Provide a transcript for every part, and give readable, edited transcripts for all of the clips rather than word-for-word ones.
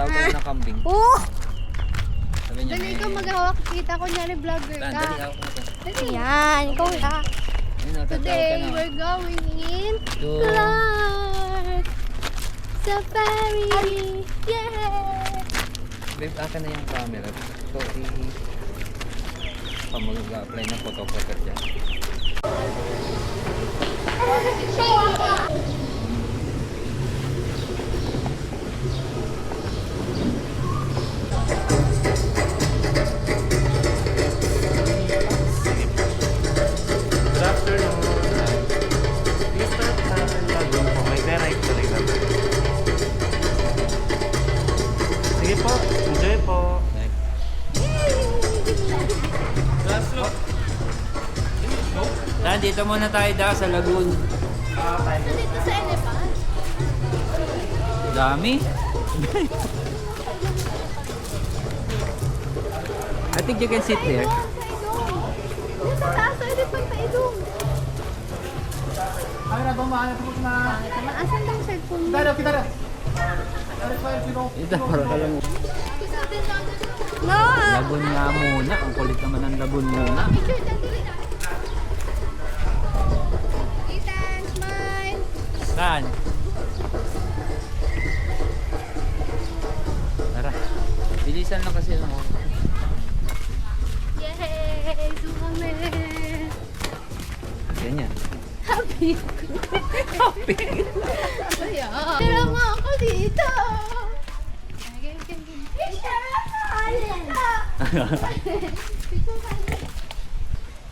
Tawag ka ng kambing. Oh! Sabi niya, Dali ikaw maghawak. Kita ko niya rin vlogger Tan, ka. dali ako na to. Dali. Yan, ikaw ha. Ayun, tatawag ka Today, na. we're going in To... Clark Safari. Yeah! Babe, akin na yung camera. So, mag-apply ng photographer dyan. Good afternoon. Please start natin lagoon po. May direct to rin naman. Sige po. Enjoy po. Like, Dan, dito muna tayo sa lagoon. Dito sa elephant. Dami. I think you can sit here. Dito sa taas sa elephant na idong. Bakit naman? Asan daw ang cellphone mo? Ito, para ka lang. No! Lagoon nga muna. Ang kulit naman ng lagoon muna. Picture dyan, dili na. Ethan, smile. Saan? Tara. Bilisan lang kasi mo. Yay! Zoom kami. Ganyan. Happy. Happy. Kaya, tira mo ako dito.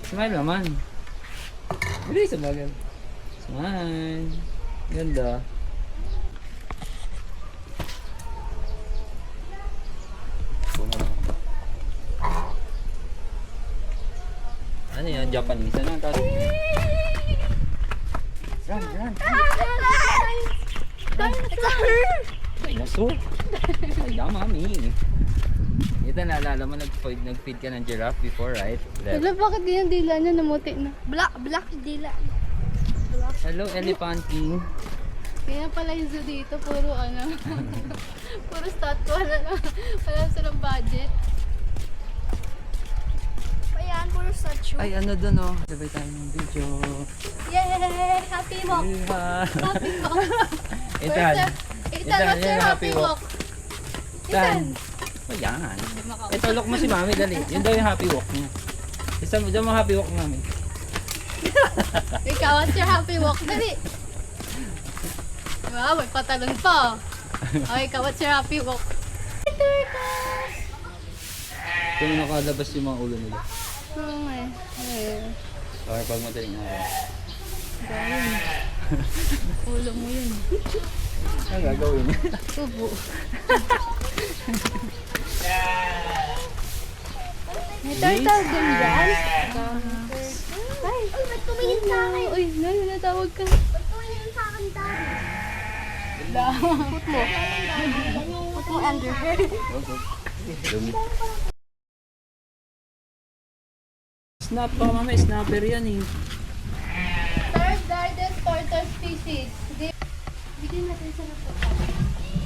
Smile naman. Bilis sa bagal. Smile. Ganda. Ano yan? Japanese? Ano ang tawag? Run, run. Dinosaur. Ay, mami. Ito, naalala mo, nag-feed ka ng giraffe before, right? Left. Wala, bakit ganyan dila niya namuti na? Black dila. Hello, Elephant King. Kaya pala yung zoo dito, puro ano. Puro statue na lang. Wala silang budget. Ayan, puro statue. Ay, ano dun, oh. Sabay tayo ng video. Yay! Happy walk! Yeah. Happy walk! Ethan. Ethan, what's your happy walk? Ethan. Ayan. Ito, look mo si Mami, dali. Yun daw yung happy walk niya. Isa mo, dyan mo happy walk, Mami. Ikaw, what's your happy walk? Dali! Wow, may patalon pa. Okay, ikaw, what's your happy walk? Ito mo nakalabas yung mga ulo nila. Oo nga eh. Or pag madaling araw. Gawin. Ulo mo yun. Ano gagawin? Tubo. May turtle din dyan. Ay, ba't tumingin sa akin? Uy, natawag ka. Ba't tumingin sa akin Put mo. Put mo under her. Dumi. Snap pa, Mami. Snapper yan eh. Third largest tortoise species. Bigyan natin siya ng pagkain.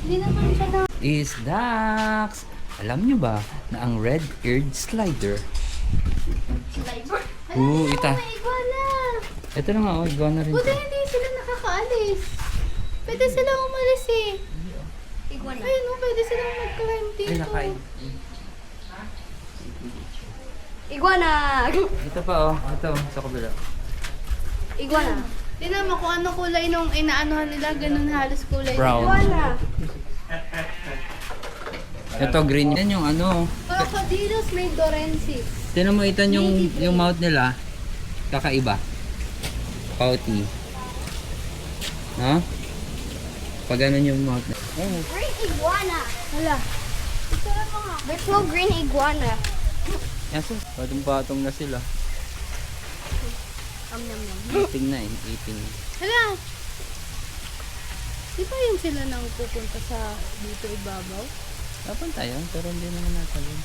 Hindi naman siya na... Is Dax! Alam nyo ba na ang red-eared slider? Slider? Ita. May iguana! Ito na nga, iguana rin. Buti hindi sila nakakaalis. Pwede sila umalis eh. Iguana. Ayun no, pwede sila mag-climb dito. Ay, nakain. Iguana! Ito pa oh. Ito, sa kabila. Iguana. Tingnan mo kung ano kulay nung inaanuhan nila, ganun halos kulay. Brown. Iguana. Ito, green. Yan yung ano. Crocodilos Dorensis. Tinan mo, itan yung mouth nila. Kakaiba. Pouty. No? Pag ganun yung mouth nila. Oh. Green iguana. Wala. There's no green iguana. Yaso, patong-patong na sila. Eating na eh, eating. Hala! Di ba yun sila nang pupunta sa dito ibabaw? Papunta yun, pero hindi naman natalon.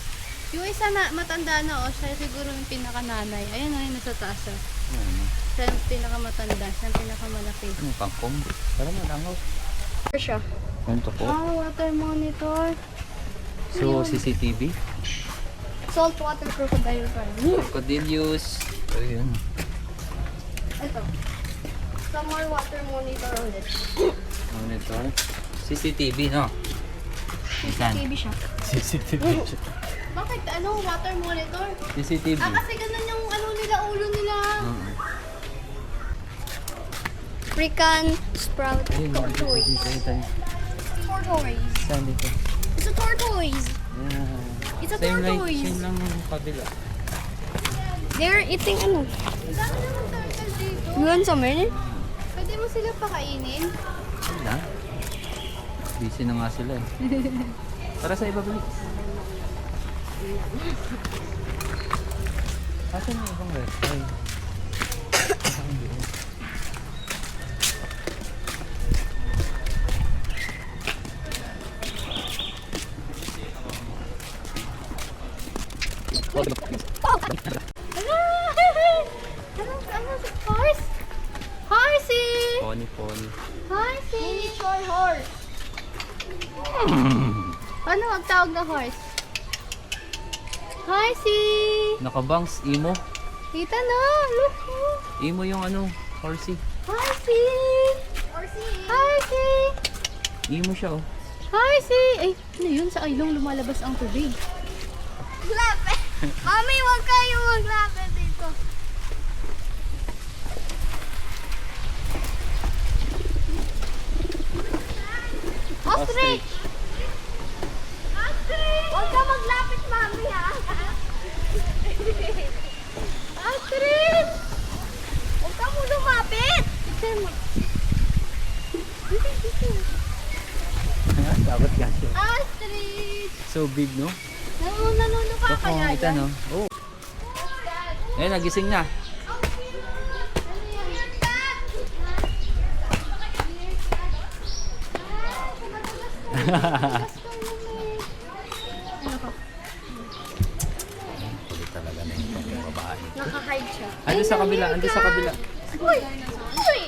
Yung isa na matanda na siya siguro yung pinakananay. Ayan na yun nasa taas ah. Ano? Siya yung pinakamatanda, siya yung pinakamalaki. Ano, pang-combo. Para malangaw. Siya. Ganito po. Water monitor. So, CCTV. Saltwater crocodile pa rin. Crocodilius. Ayun. Ito. Some more water monitor ulit. Monitor. CCTV, no? Isan. TV siya. CCTV. Bakit? Ano? Water monitor? CCTV. Kasi ganun yung ano nila, ulo nila. African sprout Ayun, tortoise. dito. Tortoise. Saan dito? It's a tortoise. Yeah. It's a Same tortoise. Same lang yung kabila. They're eating ano? Ang dami naman turtle dito. Yun sa men? Pwede mo sila pakainin? Wala. Busy na nga sila eh. Para sa iba balik. Asan yung ibang rest? Ay. Saan doon? Ano? Horse? Horsey! Pony, pony. Horsey! Miniature horse. Ano ang tawag na horse? Horsey! Nakabangs, imo. Kita na! Look! Imo yung ano, horsey. Horsey! Horsey! Imo siya oh. Horsey! Ay, ano yun? Sa ilong lumalabas ang tubig. Lapit. Mami, huwag kayo maglapit dito. Ostrich! Huwag ka maglapit, mami, ha? Ostrich! Huwag ka mo lumapit! Dapat kasi. Ostrich! So big, no? Nanuno ka Baka kaya kita, no? Oh. Eh, nagising na. Kulit talaga na yung babae. Naka-hide siya. Ando sa kabila, ando sa kabila. Uy! Uy!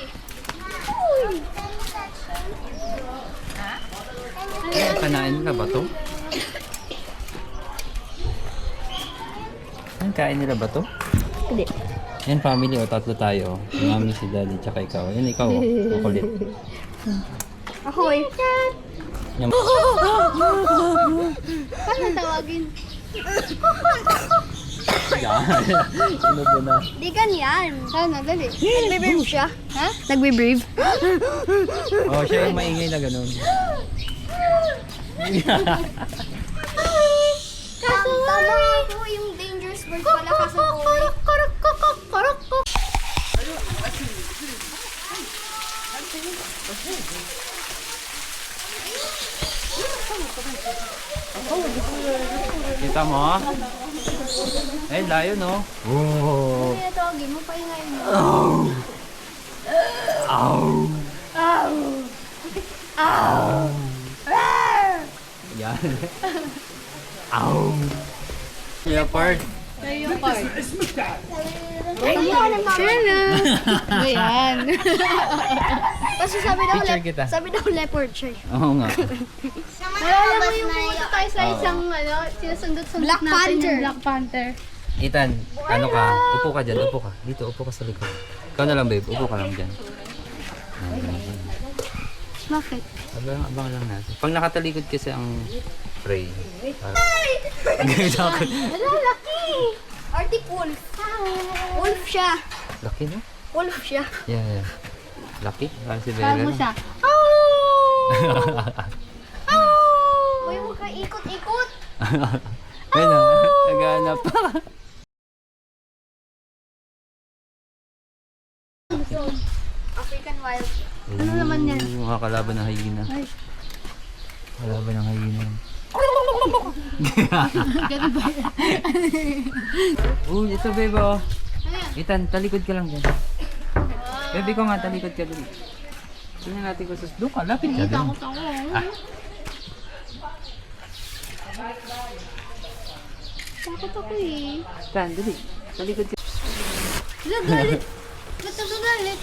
Uy! Ay, kanain nila ba to? Ang kain nila ba to? Hindi. Yan family o, tatlo tayo. Si mami, si daddy, tsaka ikaw. Yan ikaw o, makulit. Ahoy! Yan. Paano tawagin? Yan. Sinubo na. Di ganyan. Sana, dali. Nagbe-brave siya. Ha? Nagbe-brave. Oh, siya yung maingay na ganun. Tama ako yung dangerous bird pala kasabuhay. Kita mo? Eh, layo no? Oh. Kaya tawagin mo, paingay mo. Yan. Ow. Leopard. Kayo yung card. Ay, yan. Ayan. Kasi Picture kita. sabi daw leopard siya. Oo nga. Nalala mo yung pumunta tayo sa isang sinusundot-sundot Black natin Panther. yung Black Panther. Ethan, ano ka? Upo ka dyan, upo ka. Dito, upo ka sa likod. Ikaw na lang babe, upo ka lang dyan. Bakit? Abang lang natin. Pag nakatalikod kasi ang prey. Ganyan ako. Hala, laki! Arctic wolf. Wolf siya. Laki no? Wolf siya. Yeah. Laki? Parang si Saan Bella mo no? siya? Uy, huwag ka ikot-ikot. Ayun na, naghahanap pa. African wild. Ano naman yan? Makakalaban ng hyena. Ay. Kalaban ng hyena. Ganun ba yan? Uy, ito babe oh. Ano yan? Ethan, talikod ka lang dyan. Baby ko nga, talikod ka dyan. Tingnan natin kung sus... Doon ka, lapit ka doon. Takot ako. Takot ako eh. Ethan, dali. Talikod ka. Galit. Ba't ako galit?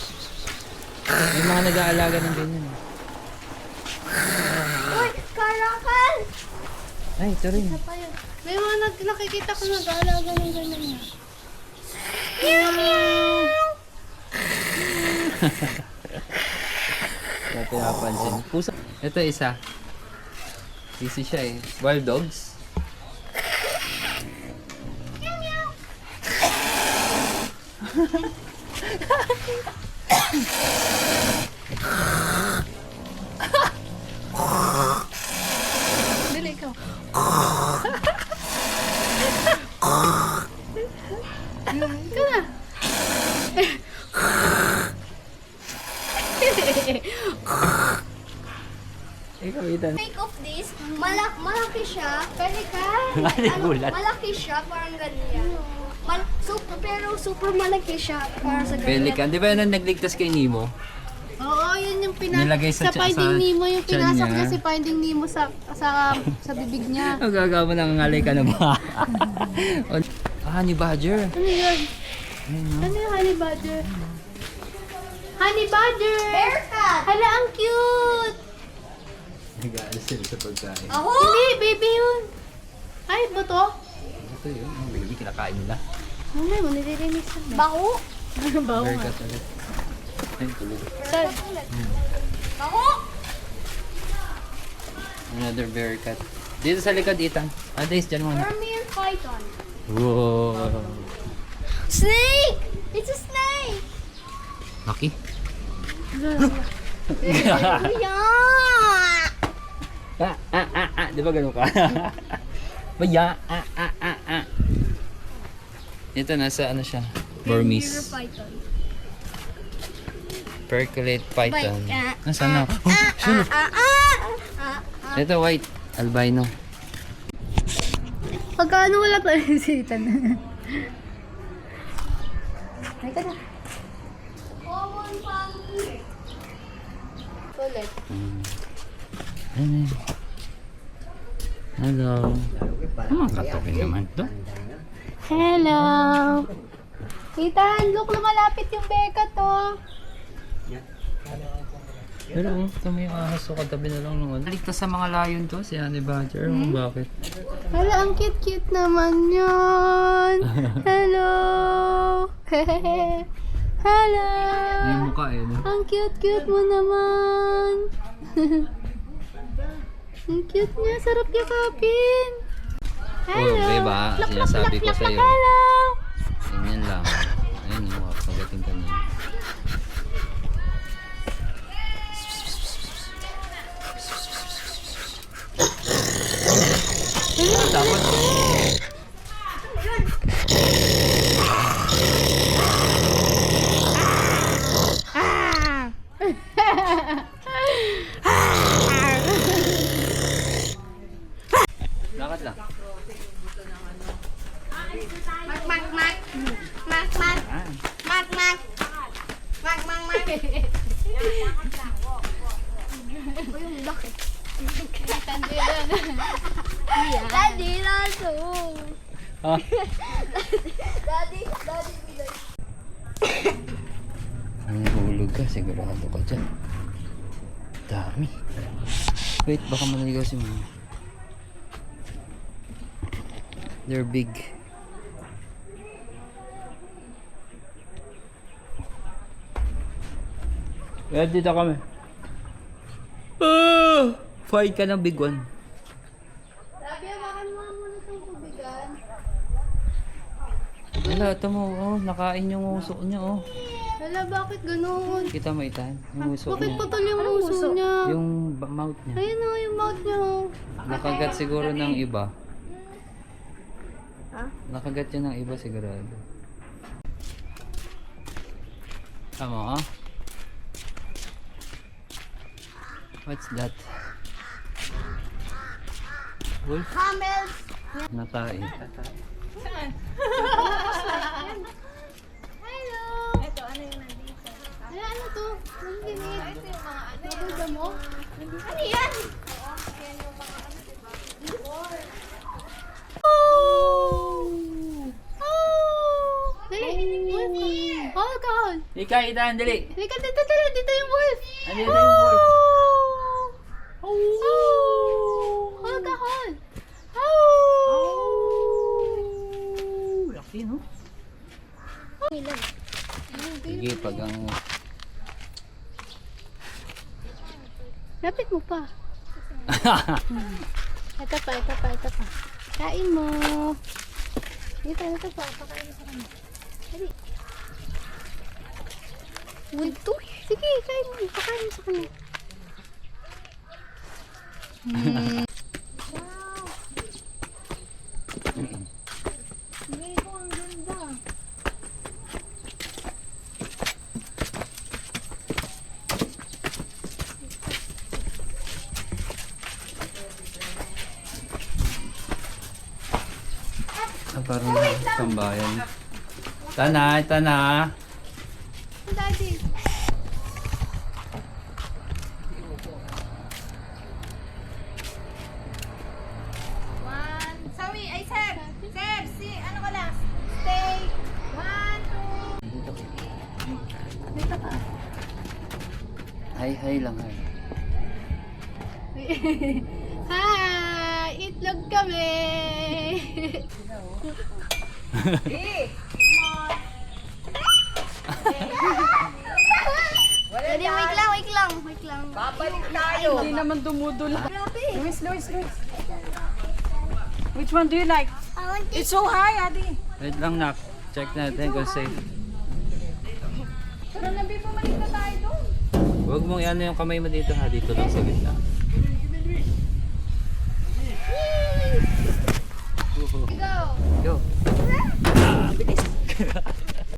May mga nag-aalaga ng ganyan. Ay, ito rin. Isa pa yun. May mga nakikita ko nag-aalaga ng ganyan niya. Ito napansin. Pusa. Ito isa. Busy siya eh. Wild dogs. Dali ikaw. Ikaw na. Ikaw, Ethan. Make of this, malaki siya. Pelikan. Gulat. Malaki siya, parang ganyan. Pero super malaki siya para sa ganyan. Pelican. Di ba yun ang nagligtas kay Nemo? Oo, yun yung Nilagay sa sa Finding sa Nemo, yung tiyan pinasok niya. niya si Finding Nemo sa bibig niya. Ang gagawa mo ng ngalay ka na ba? Honey Badger. Ano yun? Ano yung honey badger? Honey badger! Bearcat! Hala, ang cute! Nag-aalas sila sa pagkain. Ako? Hindi, baby yun. Ay, buto? Ito yun. Ang baby, kinakain nila. Ano mo, nililinis na. Bako? Bawo nga. Bearcat ulit. Ay, tulog. Saan? Bako? Another bearcat. Dito sa likod, Ethan. Days, dyan muna. Vermeer python. Wow. Snake! It's a snake! Maki. Yeah! Di ba ganun ka? Baya. Ito, nasa ano siya? Burmese. Python. Percolate python. Bye. Nasaan na? Oh, sunod. Ito, white. Albino. Pagkaano wala pa rin si Ethan? Ay, ka na. Common family. Ulit. Ano? Hello. Katokin naman to. Hello! Ethan, look, lumalapit yung beka to. Pero ito may ahas so katabi na lang naman. Ligtas sa mga layon to, si Honey Badger. Bakit? Hala, ang cute-cute naman yun. Hello! Hello! Yung mukha eh, no? Ang cute-cute mo naman. Ang cute niya, sarap yakapin. Hello! Oh, diba? Sinasabi ko sa'yo. Hello! Ganyan lang. Ayun, yung pagating ka niya. Dapat. Lakad lang. Mak, mak, mak. Mak, mak. Ah. Mak, mak. Mak, mak, mak. Uy, yung bakit? Daddy, laso. Ah. Daddy, bilay. Ang nahulog ka, sigurado ka dyan. Dami. Wait, baka manaligaw si Mama. They're big. Kaya dito kami. Fight ka ng big one. Sabi, makan mo muna itong kubigan. Wala, ito mo. Oh, nakain yung uso niya. Oh. Hala, bakit ganun? Kita mo Itan? Yung uso Bakit niya. putol yung uso niya? Yung mouth niya. Ayun o, yung mouth niya o. Nakagat siguro ng iba. Ha? Nakagat yun ng iba sigurado. Tama ah? What's that? Wolf? Camels. Natain. Hello! Ito, ano yung nandito? Ano to? Ang limit. Ito yung mga ano. Nabuda mo? Ano yan? Dali! Wolf! Oh, alcohol! Ika, Itan, dali! Halika, dito, dito yung wolf! Ano yung wolf? Oh! Alcohol! Ilan? Sige, pag ang... Lapit mo pa. Ito pa. Kain mo. Ito pa. Pakain mo sa kanya. Dali. Ito. Sige, kain mo. Pakain mo sa kanya. Wow. Ang ganda. Parang tambayan. Tana. Daddy. Ano ko lang? Stay. 1, 2. Hi lang. Hi. Hi! Itlog kami! Daddy, wait lang. Babalik tayo. Hindi naman dumudula. Luis. Which one do you like? I want It's so high, Adi. Wait lang, nak. Check natin kung safe. Pero nabi bumalik na tayo doon. Huwag mong ano yung kamay mo dito ha. Dito lang sa gitna. to go. Go.